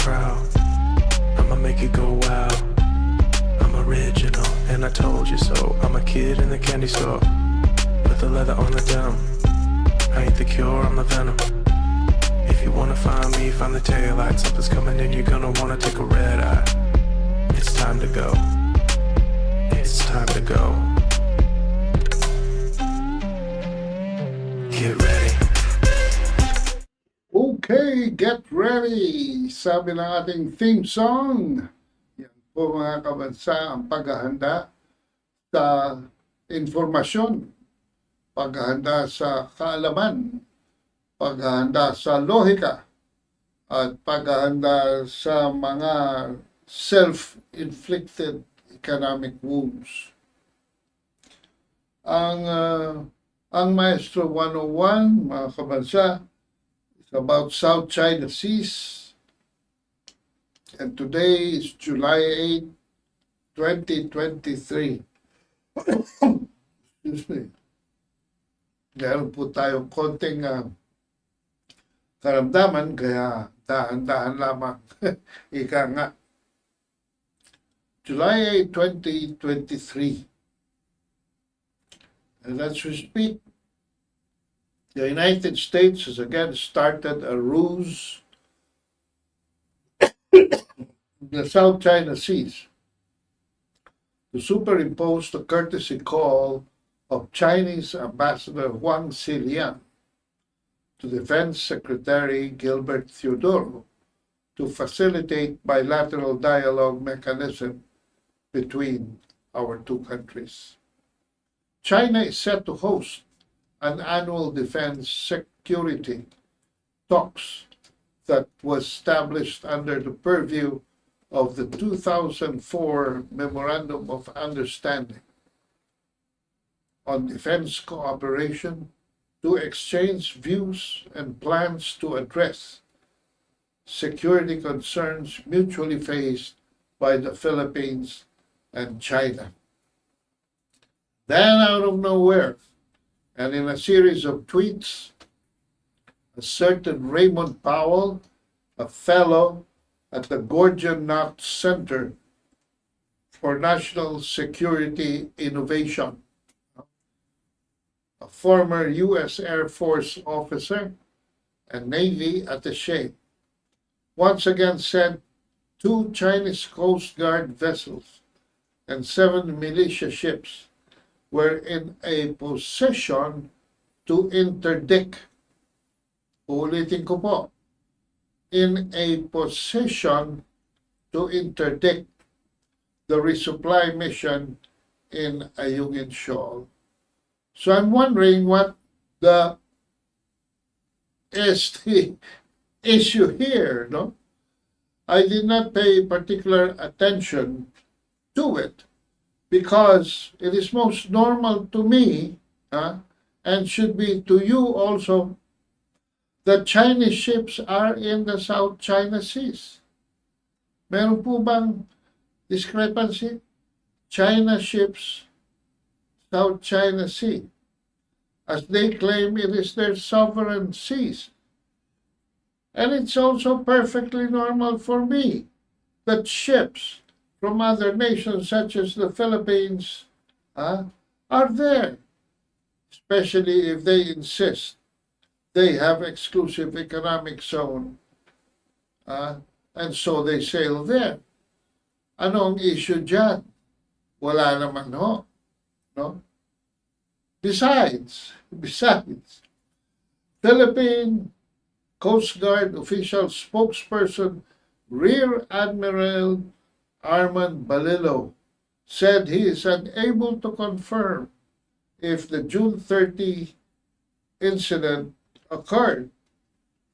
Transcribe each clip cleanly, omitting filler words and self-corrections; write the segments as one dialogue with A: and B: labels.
A: crowd. I'ma make it go wild. I'm original, and I told you so. I'm a kid in the candy store, with the leather on the denim. I ain't the cure, I'm the venom. If you wanna find me, find the taillight. Something's coming in, you're gonna wanna take a red eye. It's time to go. It's time to go. Get ready.
B: Okay, get ready! Sabi ng ating theme song. Yan po mga kabansa ang paghahanda sa informasyon, paghahanda sa kaalaman, paghahanda sa lohika, at paghahanda sa mga self-inflicted economic wounds. Ang Maestro 101, mga kabansa, is about South China Seas. And today is July 8, 2023. Excuse me. Meron po tayong konting karamdaman, kaya dahan-dahan lamang. Ika nga. July 8, 2023. And as we speak, the United States has again started a ruse in the South China Seas to superimpose the courtesy call of Chinese Ambassador Huang Xiliang to Defense Secretary Gilbert Theodoro to facilitate bilateral dialogue mechanism between our two countries. China is set to host an annual defense security talks that was established under the purview of the 2004 Memorandum of Understanding on Defense Cooperation to exchange views and plans to address security concerns mutually faced by the Philippines and China. Then out of nowhere, and in a series of tweets, a certain Raymond Powell, a fellow at the Gordian Knot Center for National Security Innovation, a former U.S. Air Force officer and Navy attaché, once again sent 2 Chinese Coast Guard vessels and 7 militia ships were in a position to interdict, ulitin ko po, in a position to interdict the resupply mission in Ayungin Shoal. So I'm wondering what is the issue here, no? I did not pay particular attention to it because it is most normal to me, and should be to you also, that Chinese ships are in the South China Seas. Meron po bang discrepancy? China ships, South China Sea, as they claim it is their sovereign seas. And it's also perfectly normal for me that ships from other nations such as the Philippines are there, especially if they insist they have exclusive economic zone, and so they sail there. Anong issue dyan? Wala naman ho. No? Besides, Philippine Coast Guard official spokesperson Rear Admiral Armand Balilo said he is unable to confirm if the June 30 incident occurred.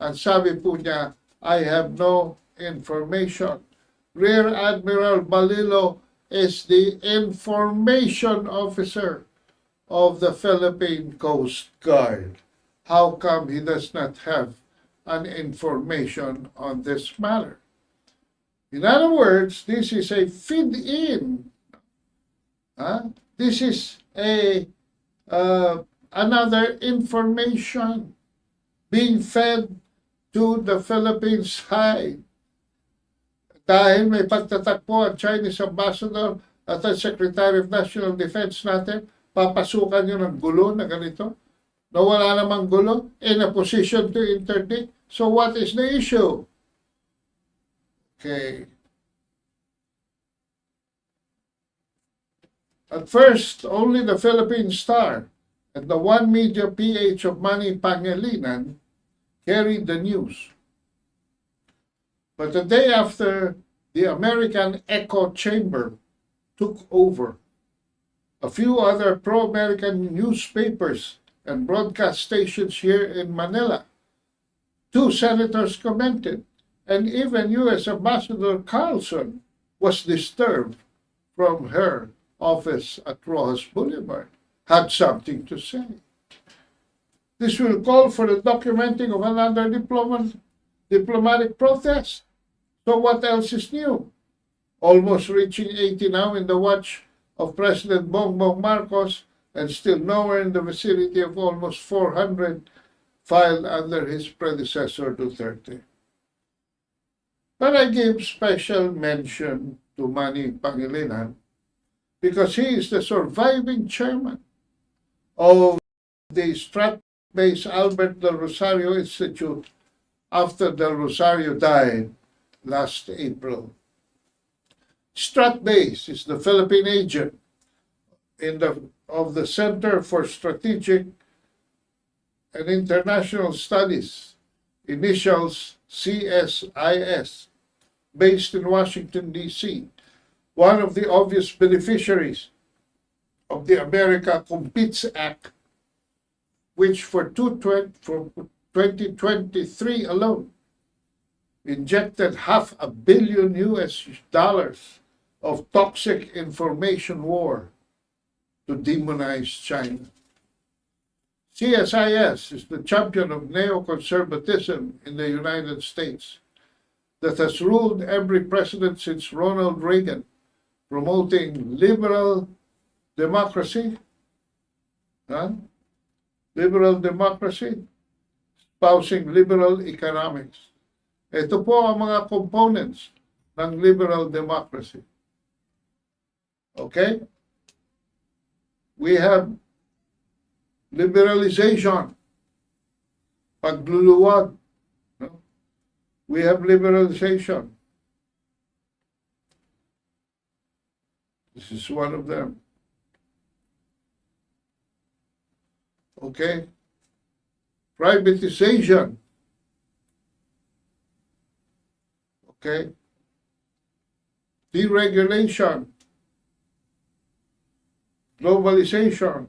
B: Ang sabi po niya, I have no information. Rear Admiral Balilo is the information officer of the Philippine Coast Guard. How come he does not have an information on this matter? In other words, this is a feed-in. This is another information being fed to the Philippine side Dahil may pagtatakbo ang Chinese ambassador at ang Secretary of National Defense natin, papasukan nyo ng gulo na ganito, na wala namang gulo, in a position to interdict. So what is the issue? Okay. At first, only the Philippine Star and the One Media PH of Manny Pangilinan carried the news. But the day after, the American Echo Chamber took over. A few other pro-American newspapers and broadcast stations here in Manila. 2 senators commented, and even U.S. Ambassador Carlson was disturbed from her office at Rojas Boulevard, had something to say. This will call for the documenting of another diplomatic protest. So what else is new? Almost reaching 80 now in the watch of President Bongbong Marcos, and still nowhere in the vicinity of almost 400 filed under his predecessor Duterte. But I give special mention to Manny Pangilinan because he is the surviving chairman of the Strat-based Albert Del Rosario Institute after Del Rosario died last April. Strat-based is the Philippine agent of the Center for Strategic and International Studies, initials CSIS, based in Washington, D.C., one of the obvious beneficiaries of the America Competes Act, which for 2023 alone injected $500 million of toxic information war to demonize China. CSIS is the champion of neoconservatism in the United States that has ruled every president since Ronald Reagan, promoting liberal democracy, espousing liberal economics. Ito po ang mga components ng liberal democracy. Okay? We have liberalization, pagluluwag. No? We have liberalization. This is one of them. Okay? Privatization. Okay? Deregulation. Globalization.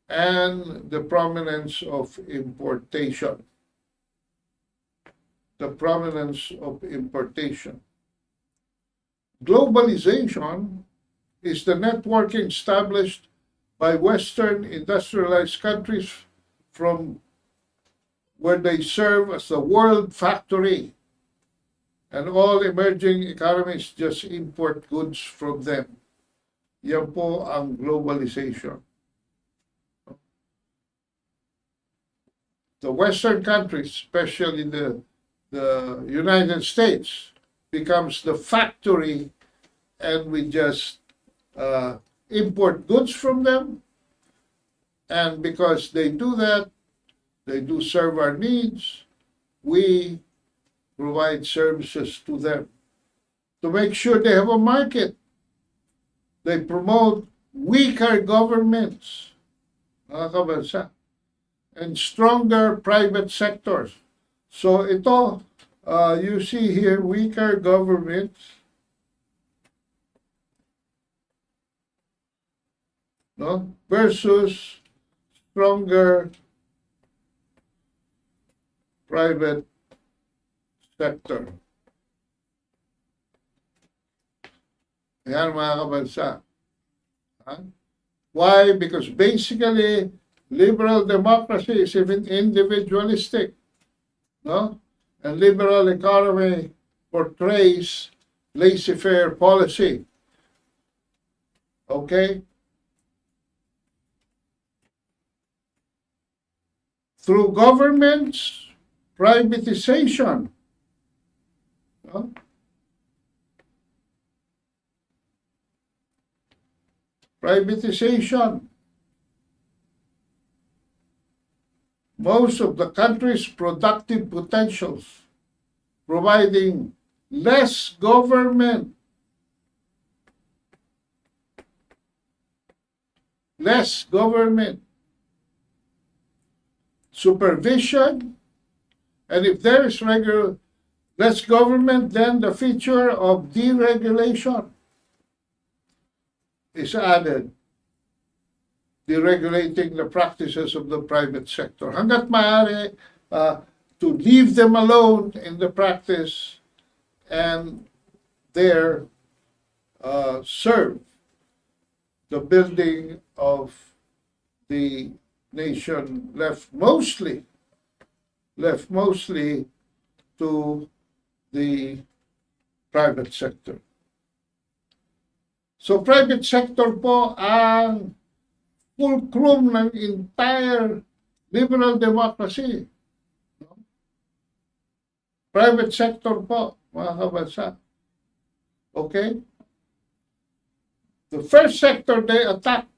B: And the prominence of importation. The prominence of importation. Globalization is the networking established by Western industrialized countries from where they serve as the world factory, and all emerging economies just import goods from them. Yan po ang globalization. The Western countries, especially the United States, becomes the factory, and we just import goods from them. And because they do that, they do serve our needs, we provide services to them to make sure they have a market. They promote weaker governments, mga kabansa, and stronger private sectors. So ito, you see here, weaker governments, no, versus stronger private sector. Ayan mga kabansa. Why? Because basically, liberal democracy is even individualistic. No? And liberal economy portrays laissez-faire policy. Okay? Through governments, privatization, No? Privatization. Most of the country's productive potentials, providing less government, supervision, and if there is less government, then the feature of deregulation is added, deregulating the practices of the private sector. Hanggat maaari, to leave them alone in the practice and there serve the building of the nation left mostly to the private sector. So private sector po ang fulcrum ng entire liberal democracy. Private sector po, mga kabansa. Okay? The first sector they attack,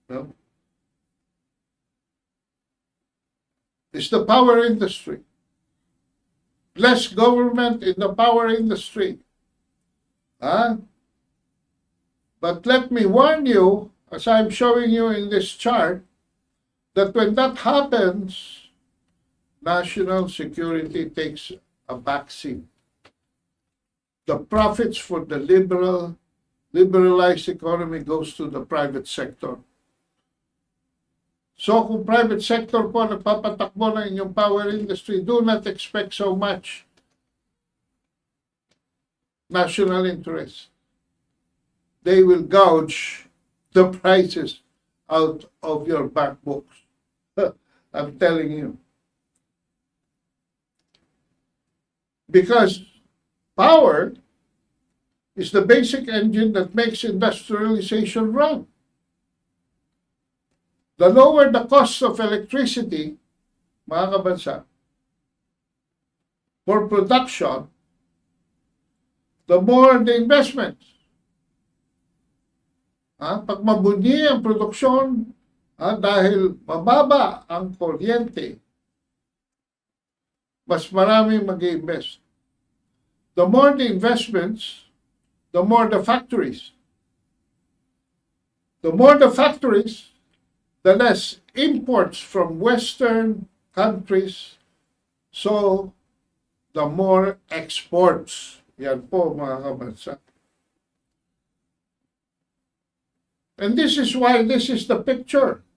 B: no, is the power industry. Less government in the power industry. But let me warn you, as I'm showing you in this chart, that when that happens, national security takes a backseat. The profits for the liberalized economy goes to the private sector. So kung private sector po nagpapatakbo ng inyong power industry, do not expect so much national interest. They will gouge the prices out of your bank books. I'm telling you. Because power is the basic engine that makes industrialization run. The lower the cost of electricity, mga kabansa, for production, the more the investments. Pag mabunyi ang produksyon, dahil mababa ang kuryente, mas maraming mag-invest. The more the investments, the more the factories. The more the factories, the less imports from Western countries, so the more exports. Yan po, mga kabansa. And this is why this is the picture.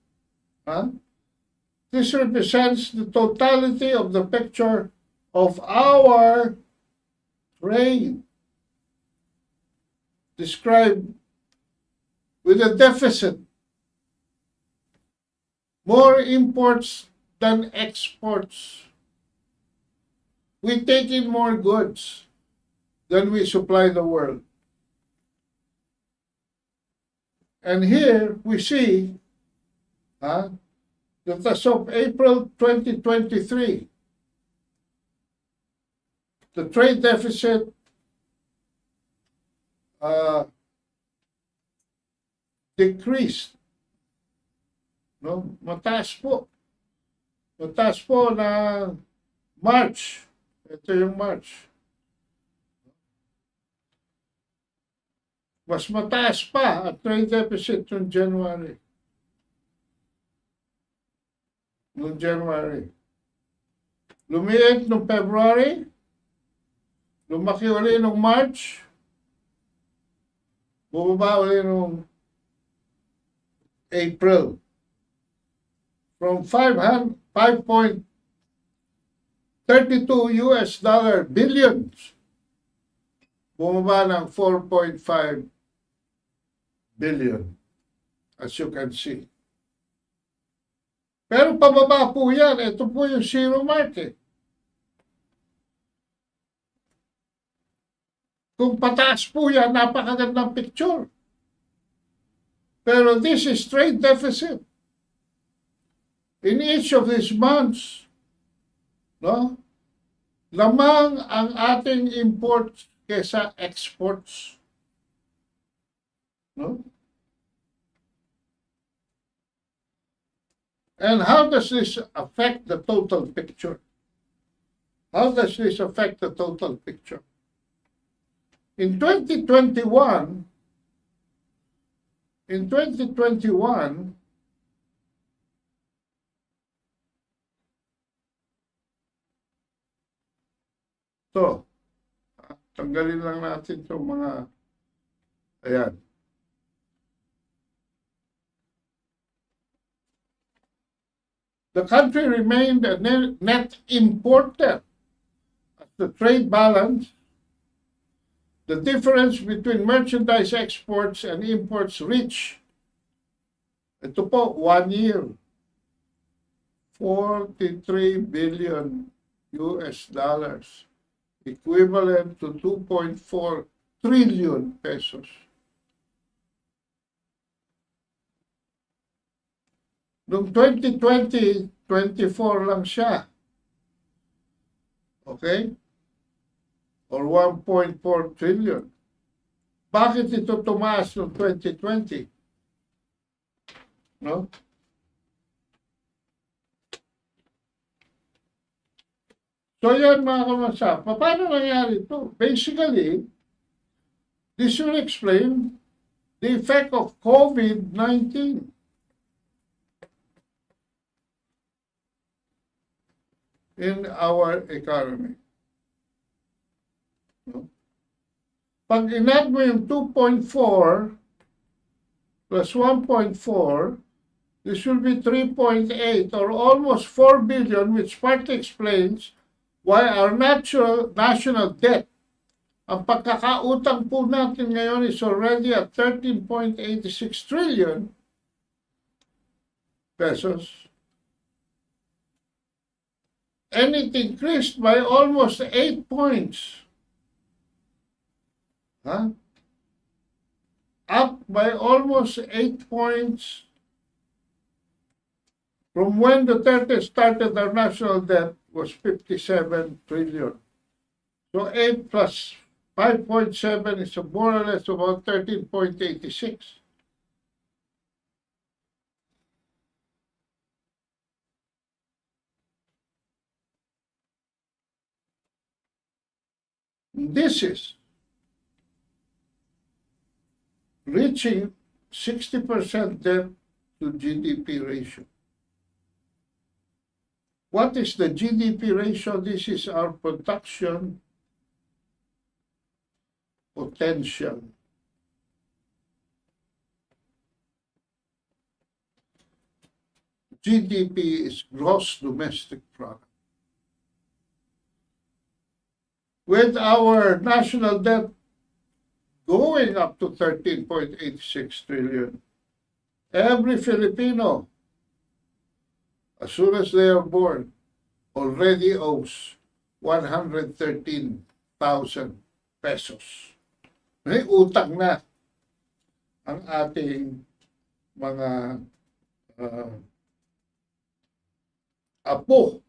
B: This represents the totality of the picture of our trade, described with a deficit. More imports than exports. We take in more goods than we supply the world. And here we see that as of April 2023, the trade deficit decreased. No, mataas po. Mataas po na March. Ito yung March. Mas mataas pa at trade deficit noong January. Lumiit noong February. Lumaki ulit noong March. Bumaba ulit noong April. From 5.32 US dollar billions, bumaba ng 4.5 billion, as you can see. Pero pababa po yan. Ito po yung zero market. Kung pataas po yan, napakagandang picture. Pero this is trade deficit. In each of these months, no? lamang ang ating imports kesa exports. No? And how does this affect the total picture? How does this affect the total picture? In 2021, to, tanggalin lang natin itong mga, ayan. The country remained a net importer. The trade balance, the difference between merchandise exports and imports reached, ito po, 1 year, 43 billion US dollars, equivalent to 2.4 trillion pesos. Noong 2020, 24 lang siya. Okay? Or 1.4 trillion. Bakit ito tumaas noong 2020? No? So yan mga kamasa, paano nangyari ito? Basically, this will explain the effect of COVID-19. In our economy. No? Pag inad mo yung 2.4 plus 1.4, this will be 3.8 or almost 4 billion, which partly explains why our national debt, ang pagkakautang po natin ngayon is already at 13.86 trillion pesos. And it increased by almost 8 points. Huh? Up by almost 8 points from when Duterte started. Our national debt was 57 trillion. So 8 plus 5.7 is more or less about 13.86. This is reaching 60% debt to GDP ratio. What is the GDP ratio? This is our production potential. GDP is gross domestic product. With our national debt going up to 13.86 trillion, every Filipino, as soon as they are born, already owes 113,000 pesos. May utang na ang ating mga apo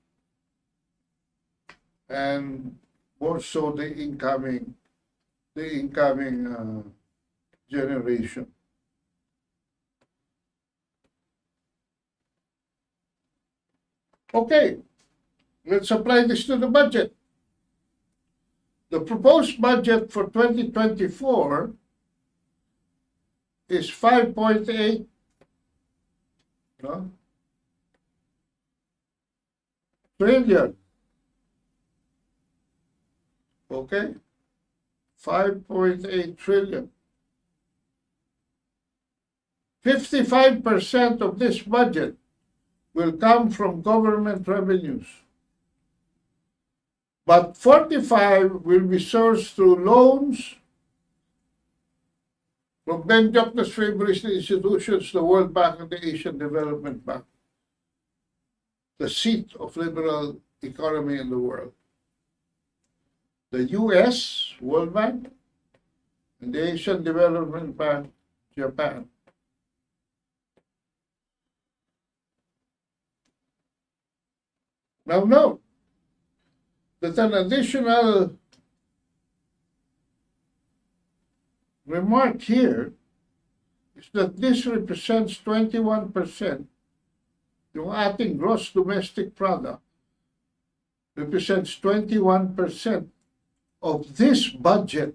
B: and more so the incoming generation. Okay, let's apply this to the budget. The proposed budget for 2024 is 5.8 trillion. Okay, 5.8 trillion. 55% of this budget will come from government revenues, but 45% will be sourced through loans from Benjokna's favorite institutions, the World Bank and the Asian Development Bank, the seat of liberal economy in the world. The US, World Bank, and the Asian Development Bank, Japan. Now note, that an additional remark here is that this represents 21%. Yung ating gross domestic product represents 21% of this budget,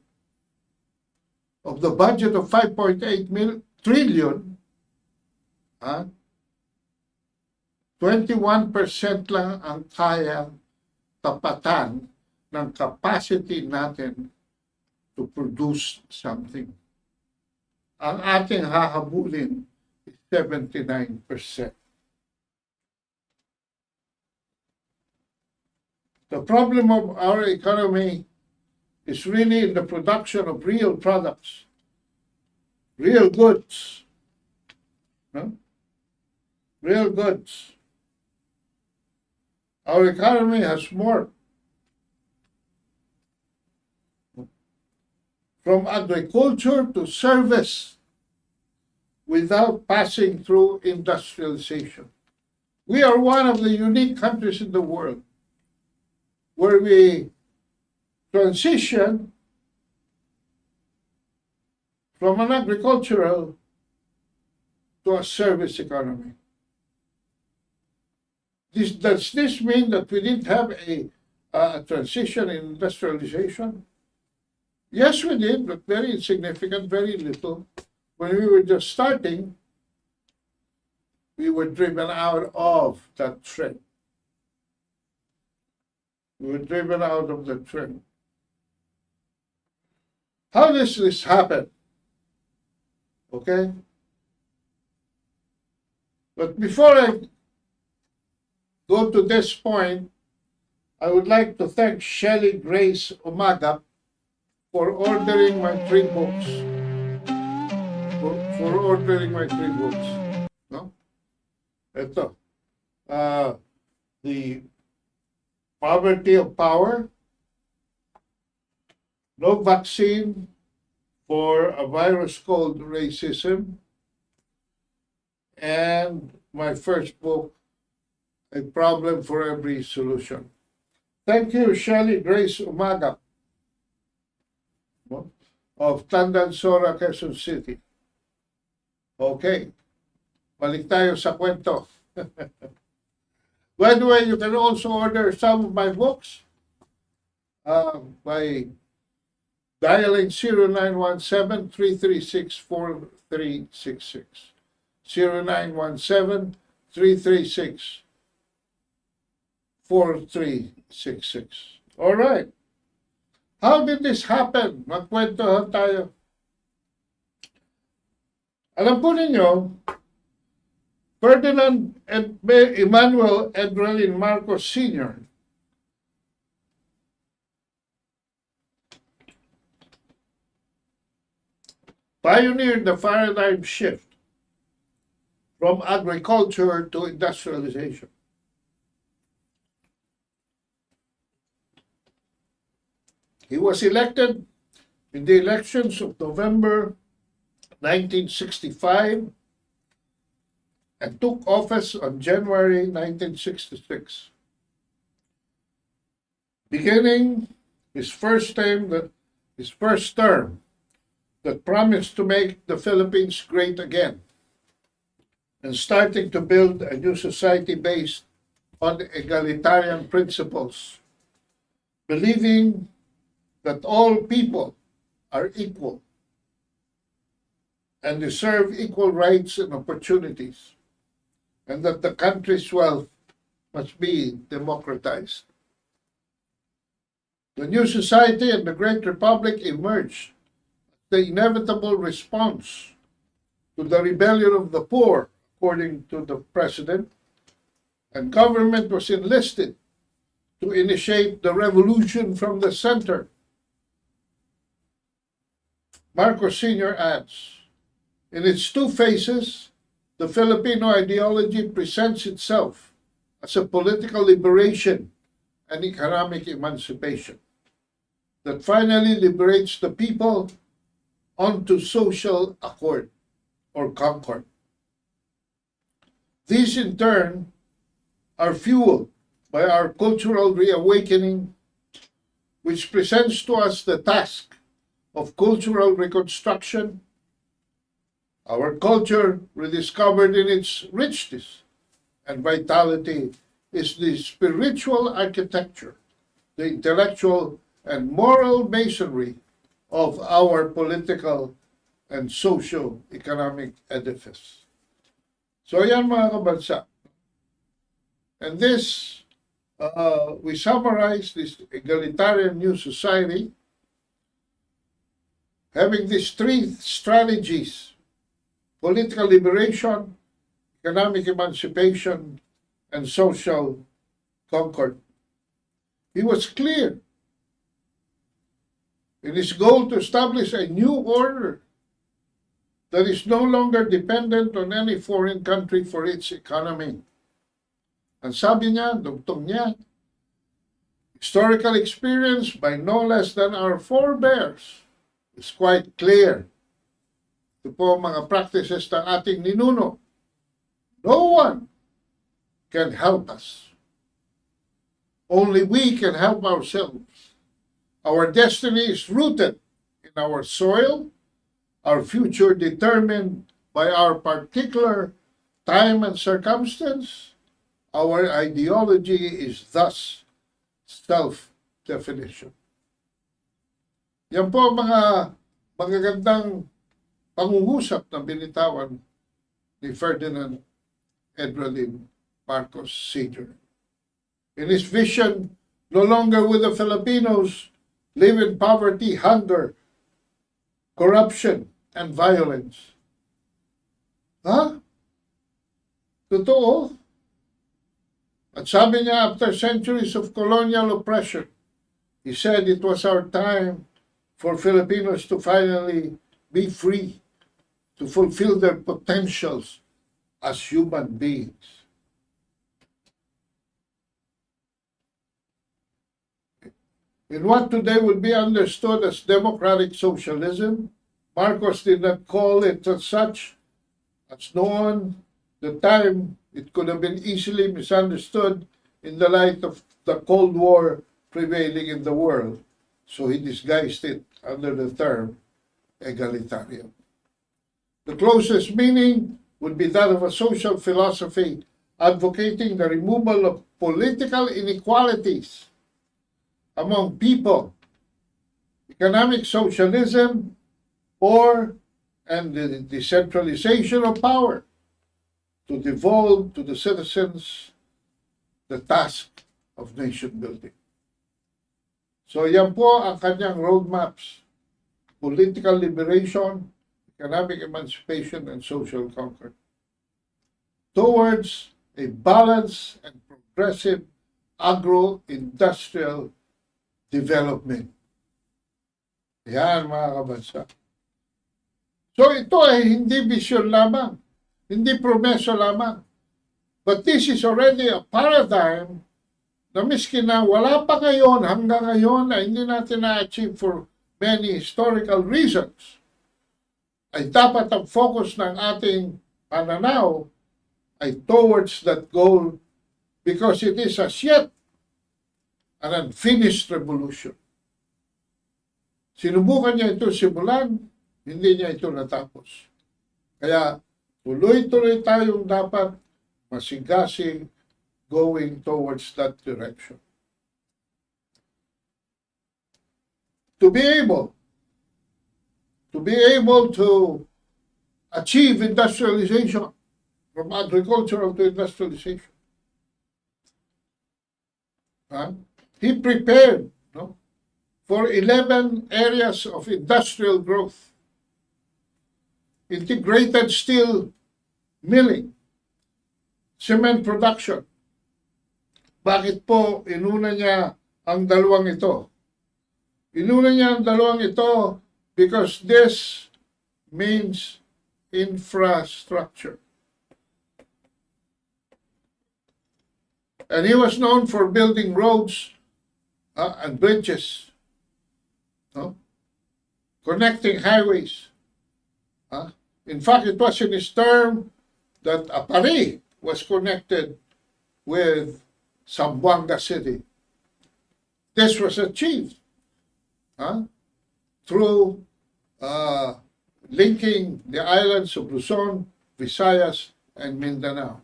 B: of the budget of 5.8 trillion, 21% lang ang kayang tapatan ng capacity natin to produce something. Ang ating hahabulin is 79%. The problem of our economy is really in the production of real products, real goods. No? Real goods. Our economy has more from agriculture to service without passing through industrialization. We are one of the unique countries in the world where we transition from an agricultural to a service economy. Does this mean that we didn't have a transition in industrialization? Yes, we did, but very insignificant, very little. When we were just starting, we were driven out of that trend. We were driven out of the trend. How does this happen? Okay? But before I go to this point, I would like to thank Shelley Grace Umaga for ordering my 3 books. For ordering my 3 books. No? Ito. The Poverty of Power, No Vaccine for a Virus Called Racism, and my first book, A Problem for Every Solution. Thank you, Shelley Grace Umaga of Tandansora, Quezon City. Okay, balik tayo sa kwento. By the way, you can also order some of my books by dialing 0917-336-4366. 0917-336-4366. All right. How did this happen? Magkwentohan tayo. Alam po ninyo, Ferdinand Emmanuel Edralin Marcos Sr. pioneered the paradigm shift from agriculture to industrialization. He was elected in the elections of November 1965 and took office on January 1966. Beginning his first term that promised to make the Philippines great again, and starting to build a new society based on egalitarian principles, believing that all people are equal and deserve equal rights and opportunities, and that the country's wealth must be democratized. The new society and the Great Republic emerged as the inevitable response to the rebellion of the poor, according to the president, and government was enlisted to initiate the revolution from the center. Marcos Sr. adds, in its two phases, the Filipino ideology presents itself as a political liberation and economic emancipation that finally liberates the people onto social accord or concord. These, in turn, are fueled by our cultural reawakening which presents to us the task of cultural reconstruction, our culture rediscovered in its richness and vitality is the spiritual architecture, the intellectual and moral masonry of our political and socio-economic edifice. So yan mga kabansa. And this, we summarize this egalitarian new society having these three strategies: political liberation, economic emancipation, and social concord. He was clear in his goal to establish a new order that is no longer dependent on any foreign country for its economy. Ang sabi niya, dugtong niya, historical experience by no less than our forebears is quite clear. Ito po mga practices ng ating ninuno. No one can help us. Only we can help ourselves. Our destiny is rooted in our soil, our future determined by our particular time and circumstance. Our ideology is thus self-definition. Yan po mga magagandang pangungusap na binitawan ni Ferdinand Edralin Marcos Sr. In his vision, no longer will the Filipinos live in poverty, hunger, corruption, and violence. Totoo? At sabi niya, after centuries of colonial oppression, he said it was our time for Filipinos to finally be free, to fulfill their potentials as human beings. In what today would be understood as democratic socialism, Marcos did not call it as such. As known, the time it could have been easily misunderstood in the light of the Cold War prevailing in the world, so he disguised it under the term egalitarian. The closest meaning would be that of a social philosophy advocating the removal of political inequalities among people, economic socialism, and the decentralization of power to devolve to the citizens the task of nation building. So yan po ang kanyang roadmaps: political liberation, economic emancipation, and social concord, towards a balanced and progressive agro-industrial development. Yan mga kabansa. So ito ay hindi vision lamang, hindi promeso lamang. But this is already a paradigm na miski na wala pa ngayon, hanggang ngayon na hindi natin na-achieve for many historical reasons, ay dapat ang focus ng ating pananaw ay towards that goal because it is as yet an unfinished revolution. Sinubukan niya ito simulan, hindi niya ito natapos. Kaya tuloy-tuloy tayong dapat masigasig going towards that direction. To be able to achieve industrialization, from agricultural to industrialization. He prepared for 11 areas of industrial growth. Integrated steel milling, cement production. Bakit po inuna niya ang dalawang ito? Inuna niya ang dalawang ito because this means infrastructure. And he was known for building roads and bridges, connecting highways. In fact, it was in his term that Apari was connected with Zamboanga City. This was achieved huh, through linking the islands of Luzon, Visayas, and Mindanao.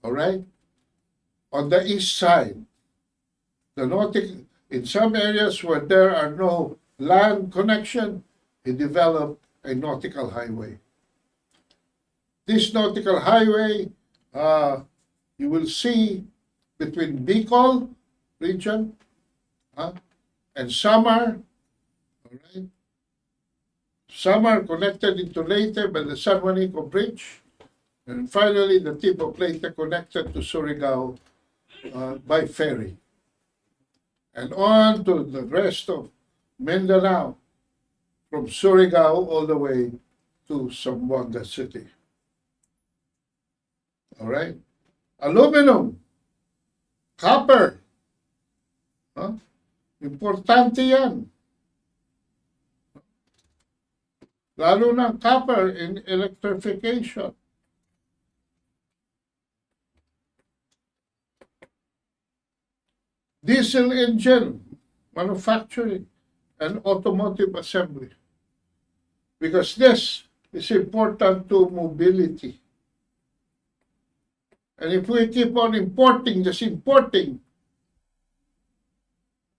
B: All right? On the east side, in some areas where there are no land connection, he developed a nautical highway. This nautical highway, you will see between Bicol region and Samar, all right? Samar connected into Leyte by the San Juanico Bridge, and finally the tip of Leyte connected to Surigao by ferry, and on to the rest of Mindanao, from Surigao all the way to Zamboanga City. All right? Aluminum, copper, importante yan. Lalo ng copper in electrification. Diesel engine manufacturing and automotive assembly. Because this is important to mobility. And if we keep on importing, just importing,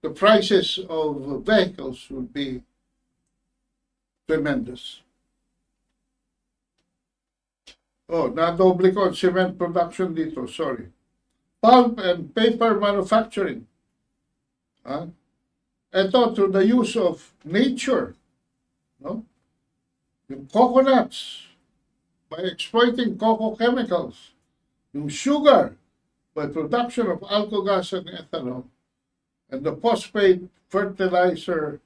B: the prices of vehicles will be tremendous. Oh, nadoble ko ang cement production dito, sorry. Pulp and paper manufacturing. Ito, through the use of nature, no? Yung coconuts, by exploiting cocoa chemicals. Yung sugar, by production of alcohol gas and ethanol. And the phosphate fertilizer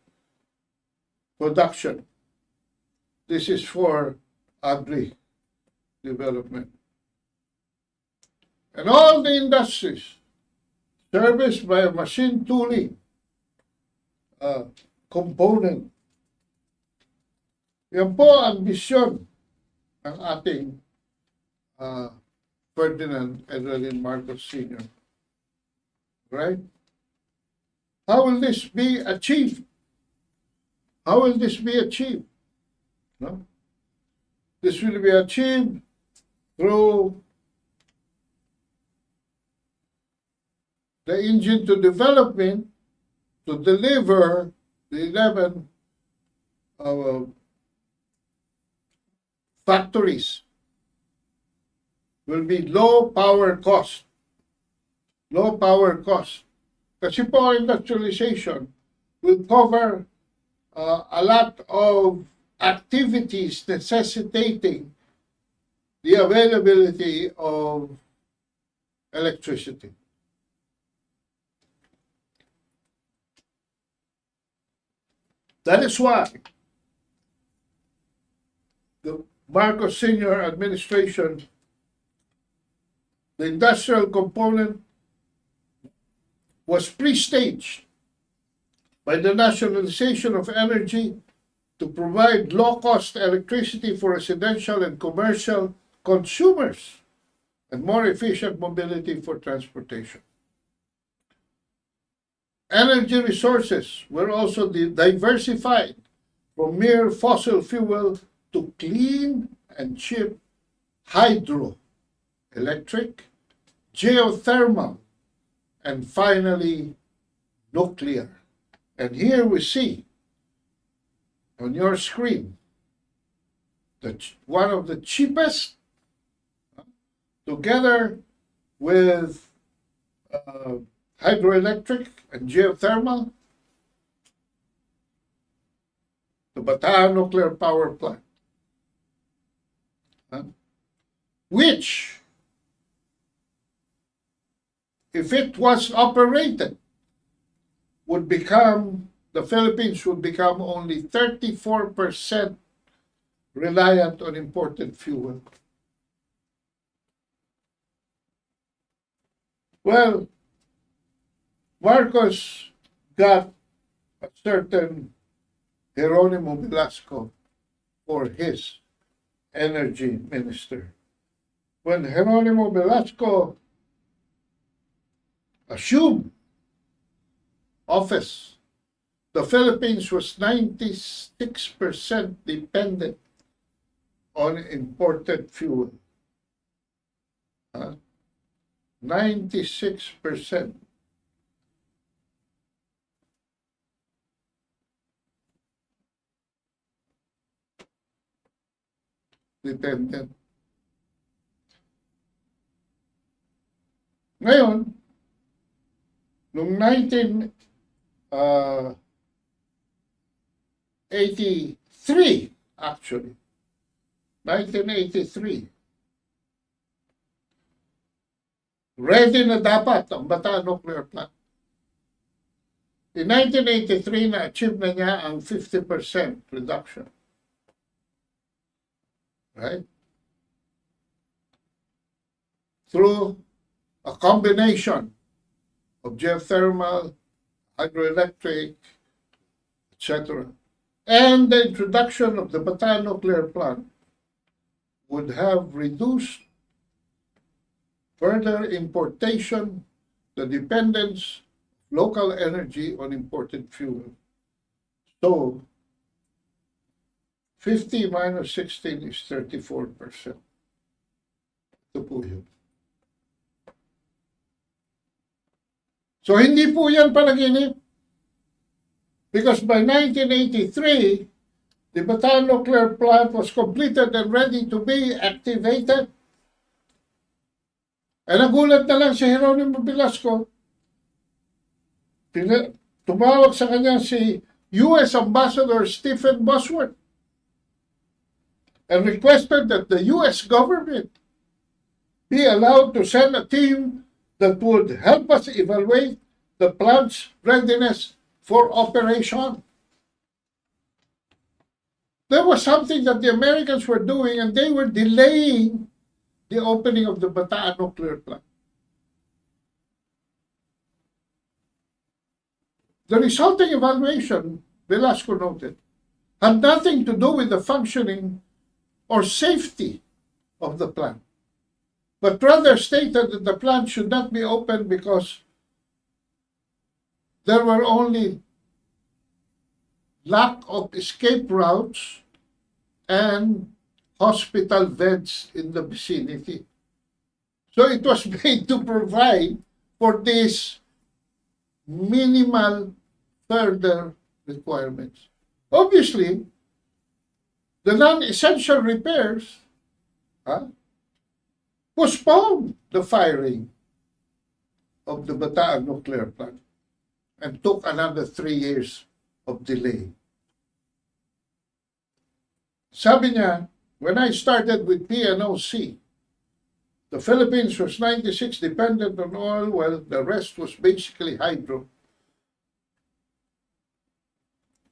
B: production. This is for agri-development. And all the industries serviced by a machine tooling component. Yan po ang misyon ng ating Ferdinand Edralin Marcos Sr. Right? How will this be achieved? How will this be achieved? No? This will be achieved through the engine to development to deliver the 11 factories will be low power cost. Low power cost. Kasi po industrialization will cover a lot of activities necessitating the availability of electricity. That is why the Marcos Sr. administration, the industrial component was pre-staged by the nationalization of energy to provide low-cost electricity for residential and commercial consumers and more efficient mobility for transportation. Energy resources were also diversified from mere fossil fuel to clean and cheap hydroelectric, geothermal, and finally nuclear. And here we see on your screen that one of the cheapest, together with hydroelectric and geothermal, the Bataan Nuclear Power Plant, which, if it was operated, would become, the Philippines would become only 34% reliant on imported fuel. Well, Marcos got a certain Jeronimo Velasco for his energy minister. When Jeronimo Velasco assumed office, the Philippines was 96% dependent on imported fuel. 96%. Dependent. Ngayon, noong 1983, actually, 1983, ready na dapat ang Bataan Nuclear Plant. In 1983, na-achieve na niya ang 50% reduction. Right? Through a combination of geothermal, hydroelectric, etc. And the introduction of the Bataan Nuclear Plant would have reduced further importation, the dependence of local energy on imported fuel. So, 50 minus 16 is 34%. Ito po yun. So, hindi po yan panaginip. Because by 1983, the Bataan Nuclear Plant was completed and ready to be activated. Eh, nagulat na lang si Jeronimo Velasco. Tumawag sa kanya si U.S. Ambassador Stephen Bosworth and requested that the U.S. government be allowed to send a team that would help us evaluate the plant's readiness for operation. There was something that the Americans were doing, and they were delaying the opening of the Bataan Nuclear Plant. The resulting evaluation, Velasco noted, had nothing to do with the functioning or safety of the plant, but rather stated that the plant should not be opened because there were only lack of escape routes and hospital beds in the vicinity. So it was made to provide for these minimal further requirements. Obviously, the non-essential repairs postponed the firing of the Bataan Nuclear Plant and took another 3 years of delay. Sabi niya, when I started with PNOC, the Philippines was 96 dependent on oil, while the rest was basically hydro.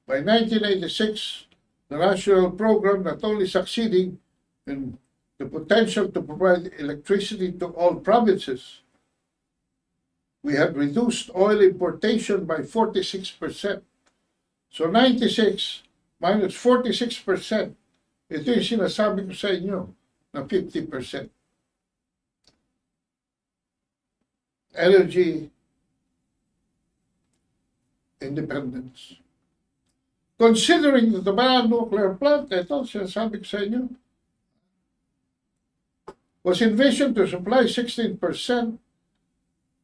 B: By 1986, the national program not only succeeding in the potential to provide electricity to all provinces, we had reduced oil importation by 46%. So 96 minus 46%, ito yung sinasabi ko sa inyo na 50%. Energy independence. Considering the Bataan Nuclear Plant, ito sinasabi ko sa inyo, was envisioned to supply 16%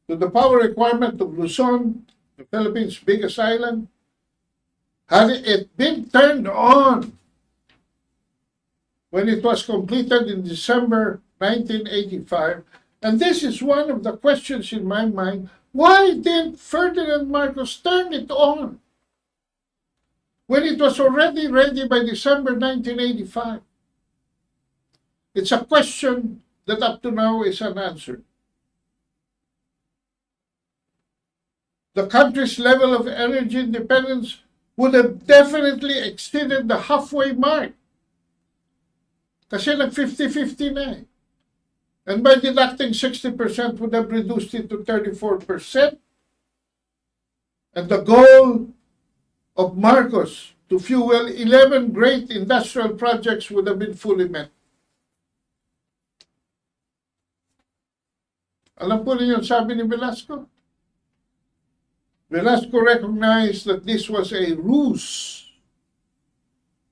B: to the power requirement of Luzon, the Philippines' biggest island. Had it been turned on when it was completed in December 1985, and this is one of the questions in my mind, why didn't Ferdinand Marcos turn it on when it was already ready by December 1985? It's a question that up to now is unanswered. The country's level of energy independence would have definitely exceeded the halfway mark. Kasi nag-50-50 na eh. And by deducting 60% would have reduced it to 34%. And the goal of Marcos to fuel 11 great industrial projects would have been fully met. Alam po niyo sabi ni Velasco? Velasco recognized that this was a ruse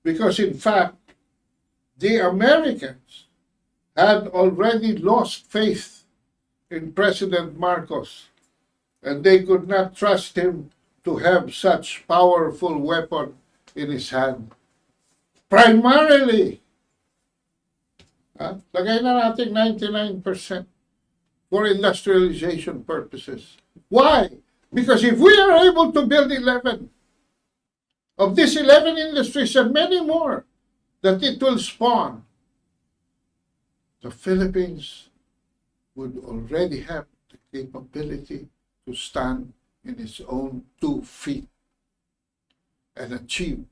B: because, in fact, the Americans had already lost faith in President Marcos, and they could not trust him to have such powerful weapon in his hand. Primarily, lagay na natin 99% for industrialization purposes. Why? Because if we are able to build 11 of these 11 industries and many more that it will spawn, the Philippines would already have the capability to stand in its own 2 feet and achieve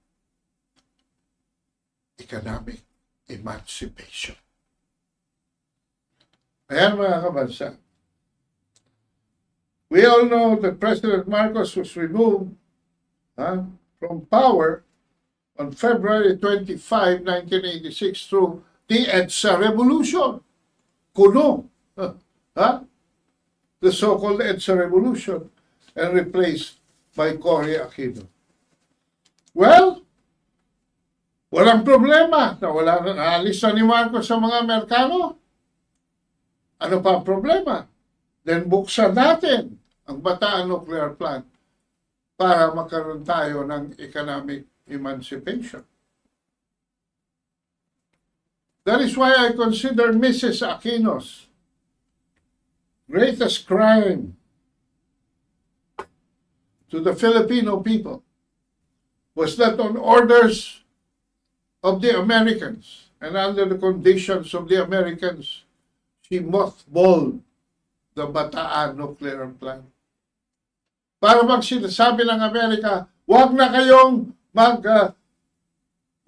B: economic emancipation. Ayan mga kabansa. We all know that President Marcos was removed from power on February 25, 1986 through the EDSA Revolution. Kuno. The so-called EDSA Revolution, and replaced by Cory Aquino. Well, walang problema. Naalis na ni Marcos sa mga Amerikano. Ano pa ang problema? Then buksan natin ang Bataan Nuclear Plant para magkaroon tayo ng economic emancipation. That is why I consider Mrs. Aquino's greatest crime to the Filipino people was that on orders of the Americans and under the conditions of the Americans, she mothballed the Bataan Nuclear Plant. Para sinasabi ng Amerika, huwag na kayong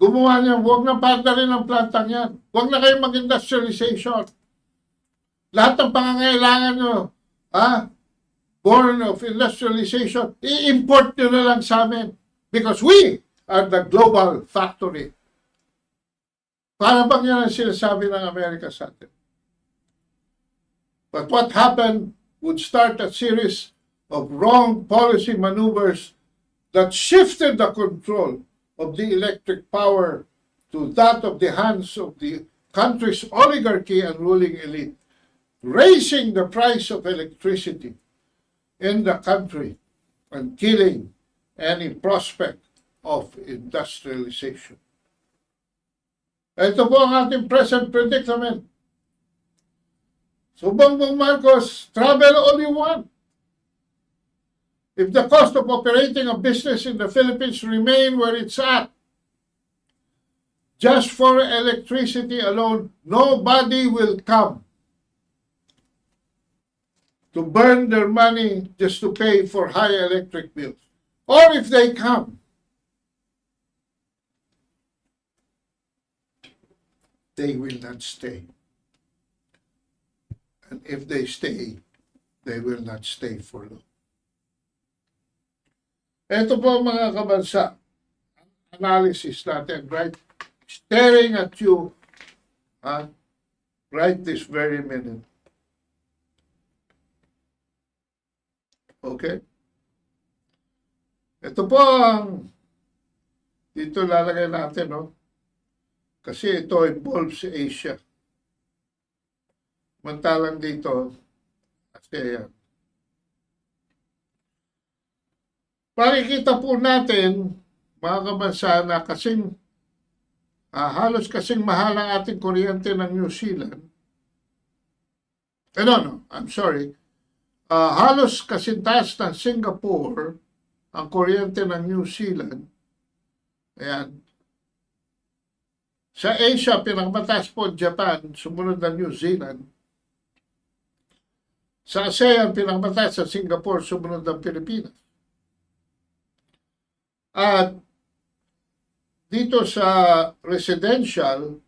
B: gumawa niyan, huwag na padarin ang plantang yan. Huwag na kayong mag-industrialization. Lahat ng pangangailangan nyo, born of industrialization, i-import nyo na lang sa amin. Because we are the global factory. Para bang yan ang sinasabi ng Amerika sa atin? But what happened would start a series of wrong policy maneuvers that shifted the control of the electric power to that of the hands of the country's oligarchy and ruling elite, raising the price of electricity in the country and killing any prospect of industrialization. Ito po ang ating present predicament. So, Bongbong Marcos, travel all you want. If the cost of operating a business in the Philippines remain where it's at, just for electricity alone, nobody will come to burn their money just to pay for high electric bills. Or if they come, they will not stay. And if they stay, they will not stay for long. Ito po mga kabansa, analysis natin, right? Staring at you, right this very minute. Okay? Ito po ang, dito lalagay natin, no? Kasi ito involves Asia. Mantalang dito, ASEAN. Pakikita po natin, mga kabansa, na kasing, halos kasing mahal ang ating kuryente ng New Zealand. I'm sorry. Halos kasing taas ng Singapore ang kuryente ng New Zealand. Ayan. Sa Asia, pinakamataas po Japan, sumunod ng New Zealand. Sa ASEAN, pinakamataas sa Singapore, sumunod ng Pilipinas. At dito sa residential,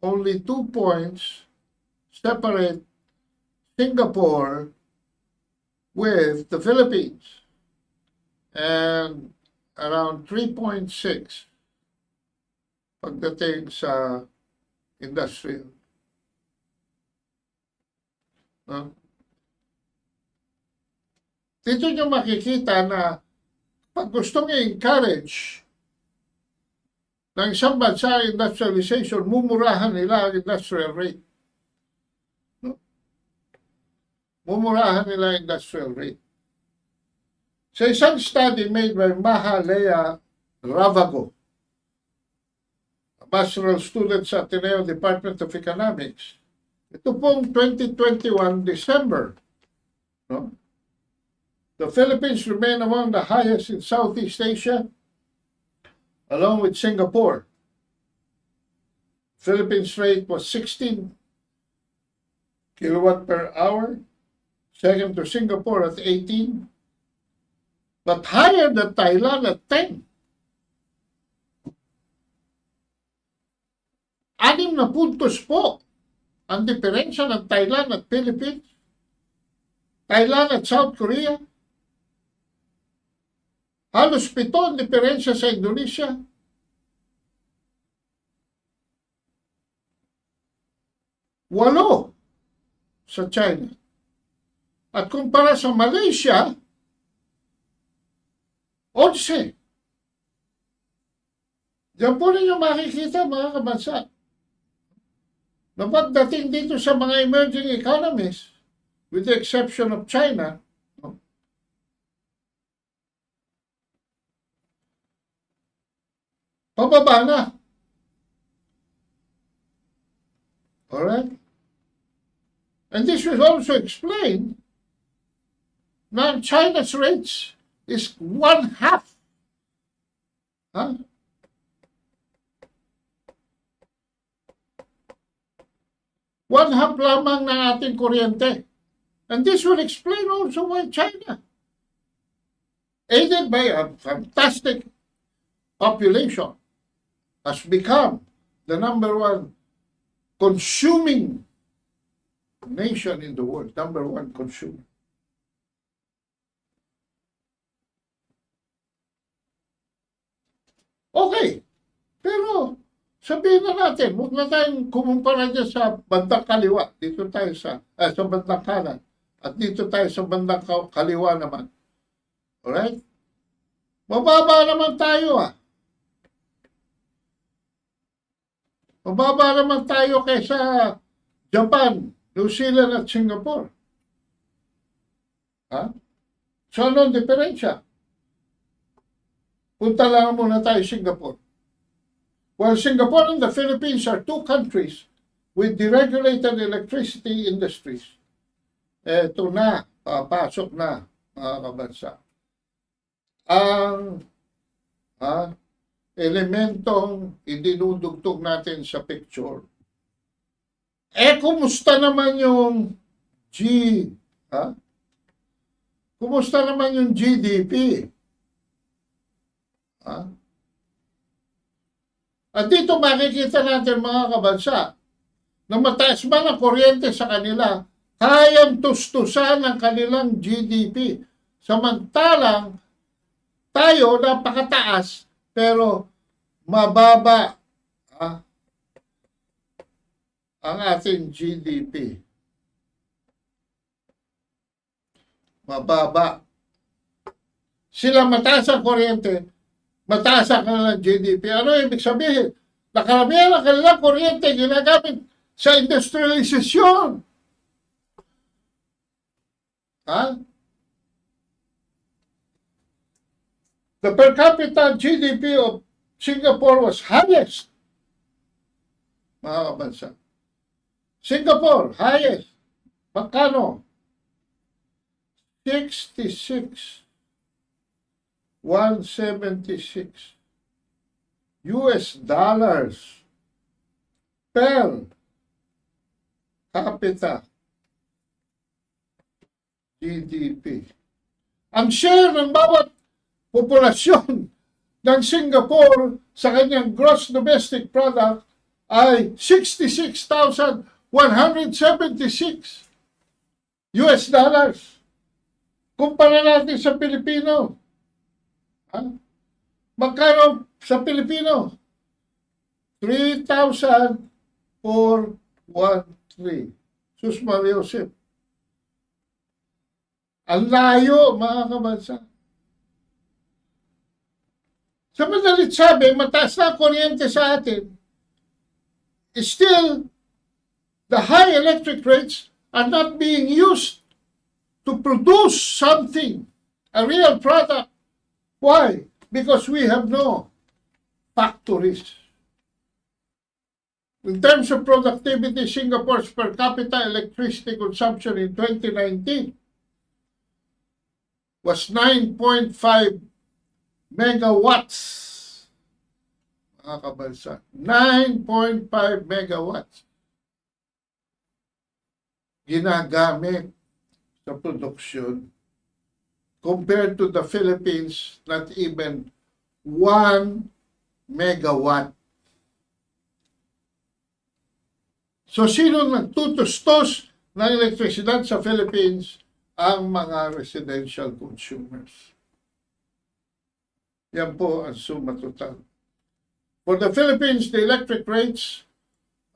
B: only 2 points separate Singapore with the Philippines. And around 3.6 pagdating sa industrial. No? dito nyo makikita na pag gustong i-encourage ng isang bansa industrialization, mumurahan nila ang industrial rate. No? Mumurahan nila ang industrial rate. Sa isang study made by Mahalea Ravago, a pastoral student sa Ateneo Department of Economics, ito pong 2021 December, no? The Philippines remain among the highest in Southeast Asia, along with Singapore. Philippines rate was 16 kilowatt per hour, second to Singapore at 18, but higher than Thailand at 10. 6 na puntos po ang diferensya ng Thailand at Philippines, Thailand at South Korea. Halos 7 ang diferensya sa Indonesia. Walo sa China. At kumpara sa Malaysia, 11. Diyan po ninyo makikita, mga kabansa, na pagdating dito sa mga emerging economies, with the exception of China, pababa na. Alright? And this will also explain na China's rates is 1/2. Huh? One-half lamang ng ating kuryente. And this will explain also why China, aided by a fantastic population, has become the #1 consuming nation in the world. #1 consumer. Okay. Pero sabihin na natin, huwag na tayong kumumpara dyan sa bandang kaliwa. Dito tayo sa bandang kanan. At dito tayo sa bandang kaliwa naman. Alright? Mababa naman tayo Mababa naman tayo kaysa Japan, New Zealand at Singapore. So ano ang diferensya? Punta lang muna tayo Singapore. While Singapore and the Philippines are 2 countries with deregulated electricity industries, eto na, papasok na, mga kabansa, ang elementong idinudugtog natin sa picture. Kumusta naman yung kumusta naman yung GDP? At dito makikita natin, mga kabansa, na mataas man ang kuryente sa kanila, kayang tustusan ang kanilang GDP. Samantalang tayo napakataas, pero mababa ang ating GDP. Mababa. Sila mataas ang kuryente, mataas ang kanilang GDP. Ano ibig sabihin? Nakaramihan ang kanilang kuryente ginagamit sa industrialization. The per capita GDP of Singapore was highest. Mga kabansa. Singapore, highest. Magkano? 176 US dollars per capita GDP. Ang share ng bawat populasyon ng Singapore sa kanyang gross domestic product ay 66,176 US dollars. Kumpara natin sa Pilipino. Magkano sa Pilipino? 3,413. Sus Mariosip. Ang layo, mga kabansa. Sa madalit sabi, mataas na kuryente sa atin. Still, the high electric rates are not being used to produce something, a real product. Why? Because we have no factories. In terms of productivity, Singapore's per capita electricity consumption in 2019 was 9.5 megawatts. Mga kabansa, 9.5 megawatts ginagamit sa produksyon compared to the Philippines, not even 1 megawatt. So, sino nagtutustos ng elektrisidad sa Philippines? Ang mga residential consumers. Yan po ang suma total. For the Philippines, the electric rates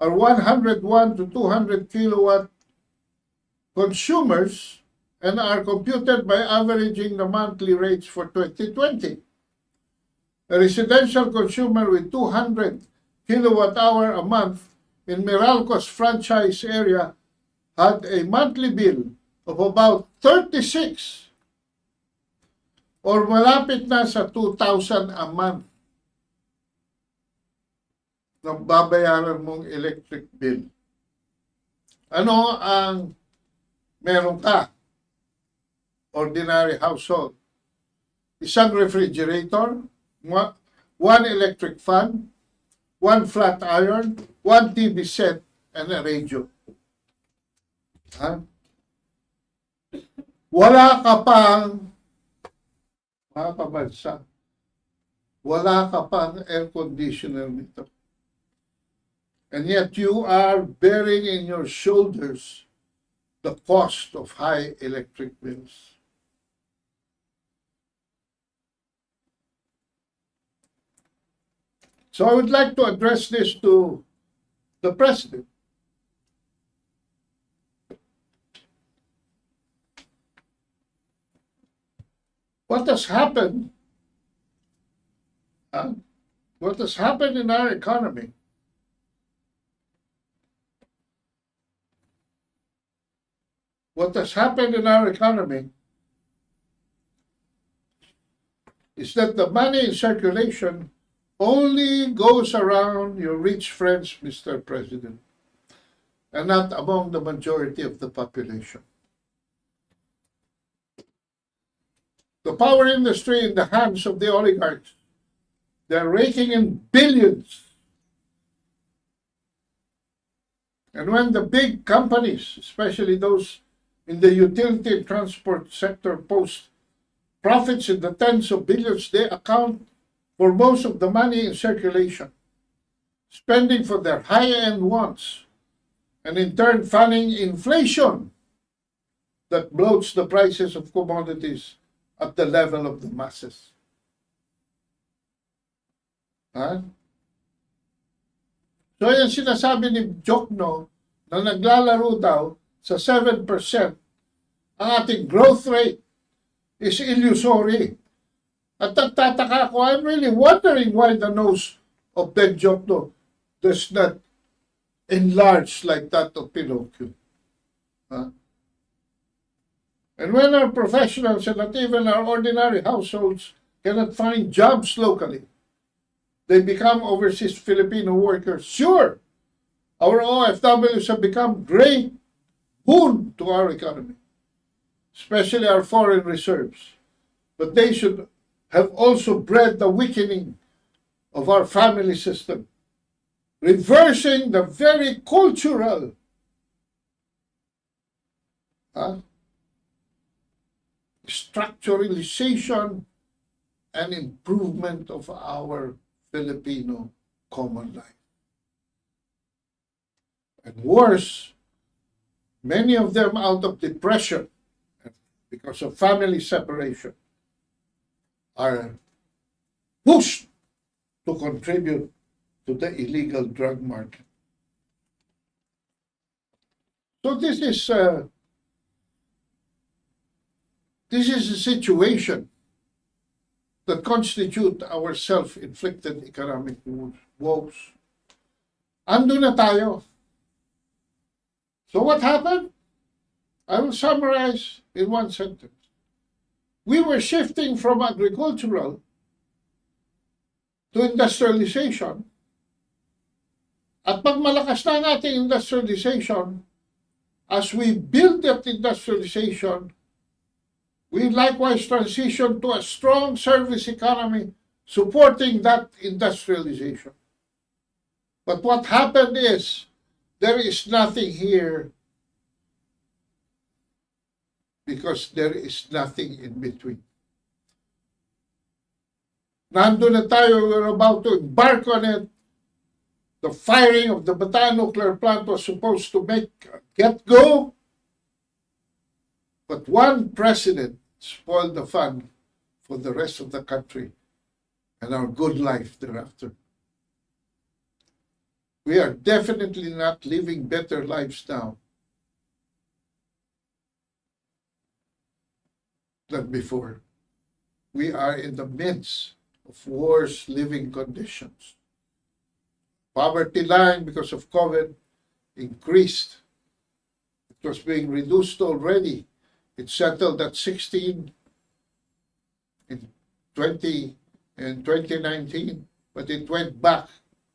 B: are 101 to 200 kilowatt consumers and are computed by averaging the monthly rates for 2020. A residential consumer with 200 kilowatt hour a month in Meralco's franchise area had a monthly bill of about 36 or malapit na sa 2,000 a month ng babayaran mong electric bill. Ano ang meron ka? Ordinary household. Isang refrigerator, one electric fan, one flat iron, one TV set, and a radio. Ha? Wala ka pang, mga kabansa, wala ka pang air conditioner nito. And yet you are bearing in your shoulders the cost of high electric bills. So I would like to address this to the President. What has happened? What has happened in our economy? What has happened in our economy is that the money in circulation only goes around your rich friends, Mr. President, and not among the majority of the population. The power industry in the hands of the oligarchs, they're raking in billions. And when the big companies, especially those in the utility and transport sector, post profits in the tens of billions, they account for most of the money in circulation, spending for their high-end wants, and in turn funding inflation that bloats the prices of commodities at the level of the masses. Ha? So yan sinasabi ni Jokno na naglalaro daw sa 7%. Ang ating growth rate is illusory. At nagtataka ako, I'm really wondering why the nose of Ben Jokno does not enlarge like that of Pinocchio. Huh? And when our professionals and not even our ordinary households cannot find jobs locally, they become overseas Filipino workers. Sure, our OFWs have become great boon to our economy, especially our foreign reserves. But they should have also bred the weakening of our family system, reversing the very cultural structuralization and improvement of our Filipino common life. And worse, many of them out of depression because of family separation are pushed to contribute to the illegal drug market. So this is This is a situation that constitute our self-inflicted economic woes. Ando na tayo. So what happened? I will summarize in one sentence. We were shifting from agricultural to industrialization. At pag malakas na ang ating industrialization, as we build that industrialization, we likewise transition to a strong service economy supporting that industrialization. But what happened is, there is nothing here because there is nothing in between. Nandun na tayo, we're about to embark on it. The firing of the Bataan nuclear plant was supposed to make a get-go, but one president spoiled the fun for the rest of the country and our good life thereafter. We are definitely not living better lives now than before. We are in the midst of worse living conditions. Poverty line because of COVID increased. It was being reduced already. It settled at 16 in 2019, but it went back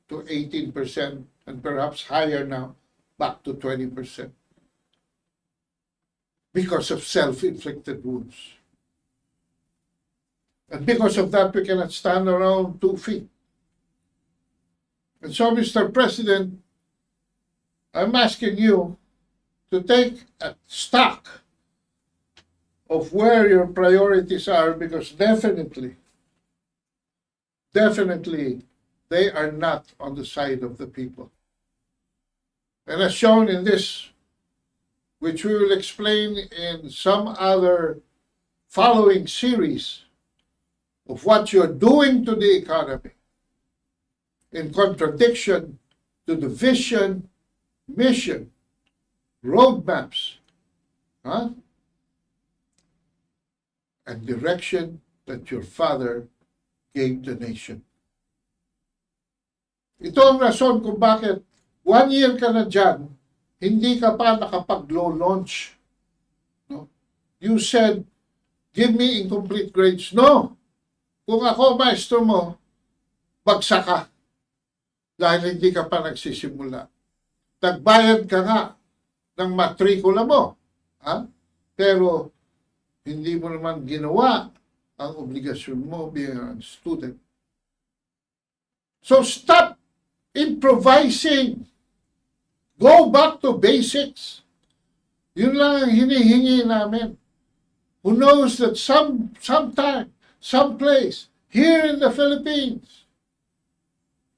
B: to 18% and perhaps higher now, back to 20%. Because of self-inflicted wounds. And because of that, we cannot stand around 2 feet. And so, Mr. President, I'm asking you to take a stock of where your priorities are, because definitely, they are not on the side of the people. And as shown in this, which we will explain in some other following series of what you're doing to the economy, in contradiction to the vision, mission, roadmaps, and direction that your father gave the nation. Ito ang rason kung bakit 1 year ka na dyan, hindi ka pa nakapag-launch. No? You said, give me incomplete grades. No! Kung ako, maestro mo, bagsak ka. Dahil hindi ka pa nagsisimula. Nagbayad ka nga ng matrikula mo. Pero hindi mo naman ginawa ang obligasyon mo bilang student. So stop improvising. Go back to basics. Yun lang ang hinihingi namin. Who knows that sometime, someplace, here in the Philippines,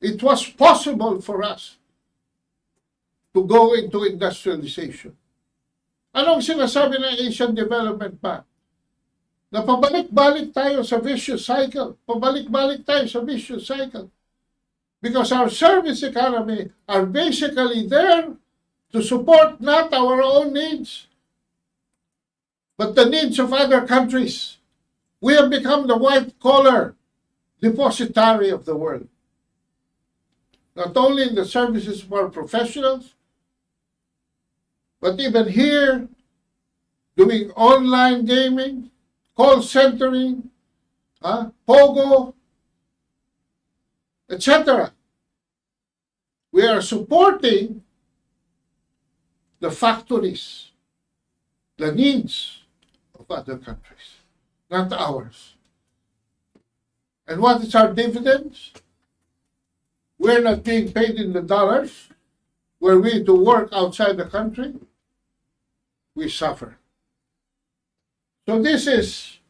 B: it was possible for us to go into industrialization. Anong sinasabi ng Asian Development Bank? Na pabalik-balik tayo sa vicious cycle. Pabalik-balik tayo sa vicious cycle. Because our service economy are basically there to support not our own needs, but the needs of other countries. We have become the white-collar depositary of the world. Not only in the services of our professionals, but even here, doing online gaming, call centering, Pogo, etc. We are supporting the factories, the needs of other countries, not ours. And what is our dividends? We're not being paid in the dollars. Were we to work outside the country, we suffer. So this is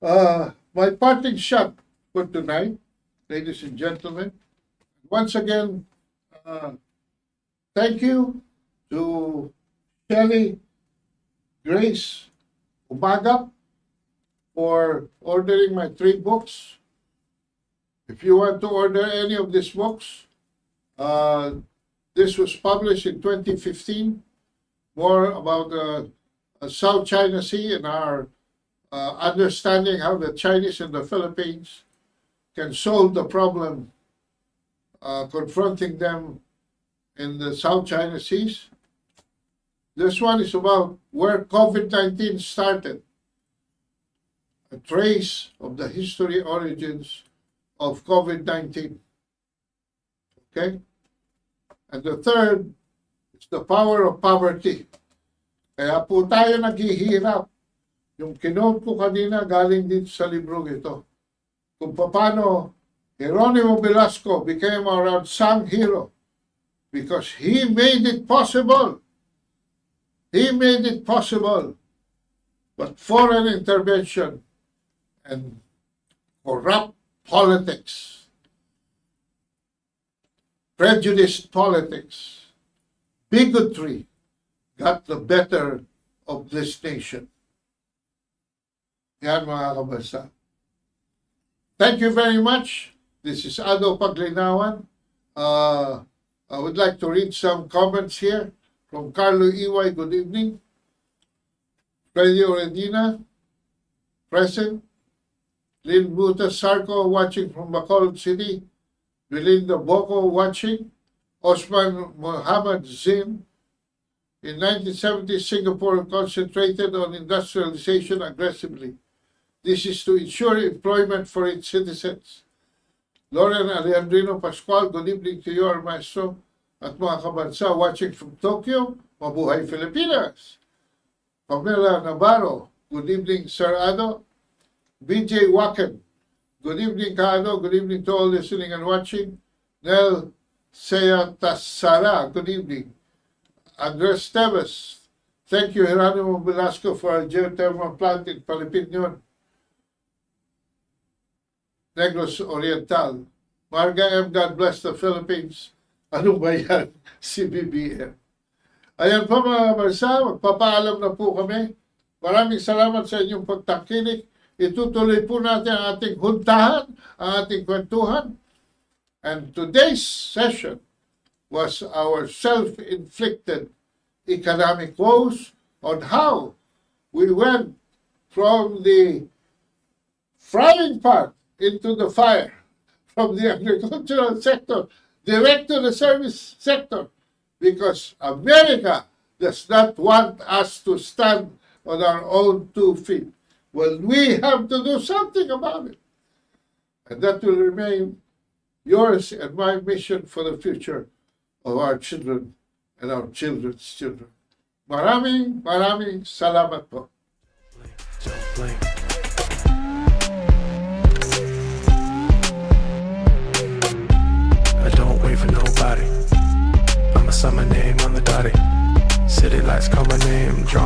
B: my parting shot for tonight, ladies and gentlemen. Once again, thank you to Shelley Grace Umaga for ordering my 3 books. If you want to order any of these books, this was published in 2015, more about South China Sea and our understanding how the Chinese and the Philippines can solve the problem confronting them in the South China Seas. This one is about where COVID-19 started, a trace of the history origins of COVID-19. Okay? And the third is the power of poverty. Kaya po tayo naghihirap. Yung kinote ko kanina galing dito sa librong ito. Kung paano Geronimo Velasco became our unsung hero because he made it possible. He made it possible. But foreign intervention and corrupt politics, prejudiced politics, bigotry got the better of this nation. Yan mga kabasa. Thank you very much. This is Ado Paglinawan. I would like to read some comments here from Carlo Iway. Good evening. Freddy Oredina, present. Lynn Buta Sarko watching from Bacolod City. Belinda Boko watching. Osman Muhammad Zin. In 1970, Singapore concentrated on industrialization aggressively. This is to ensure employment for its citizens. Lauren Alejandrino Pascual, good evening to you, our Maestro, at mga kabansa watching from Tokyo. Mabuhay Filipinas! Pamela Navarro, good evening, Sir Ado. BJ Wacken, good evening, Kaado. Good evening to all listening and watching. Nel Seyatasara, good evening. Andres Teves, thank you, Geronimo Velasco, for our geothermal plant in Palipignon, Negros Oriental. Marga M, God bless the Philippines. Ano ba yan? CBBM. Ayan po mga kabarsa, magpapaalam na po kami. Maraming salamat sa inyong pagtangkilik. Itutuloy po natin ang ating huntahan, ang ating kwentuhan. And today's session was our self-inflicted economic woes on how we went from the frying pan into the fire, from the agricultural sector direct to the service sector, because America does not want us to stand on our own 2 feet. Well, we have to do something about it. And that will remain yours and my mission for the future of our children and our children's children. Maraming salamat po.
A: Don't blink. I don't wait for nobody. I'ma sign my name on the dotty. City lights call my name, drawn.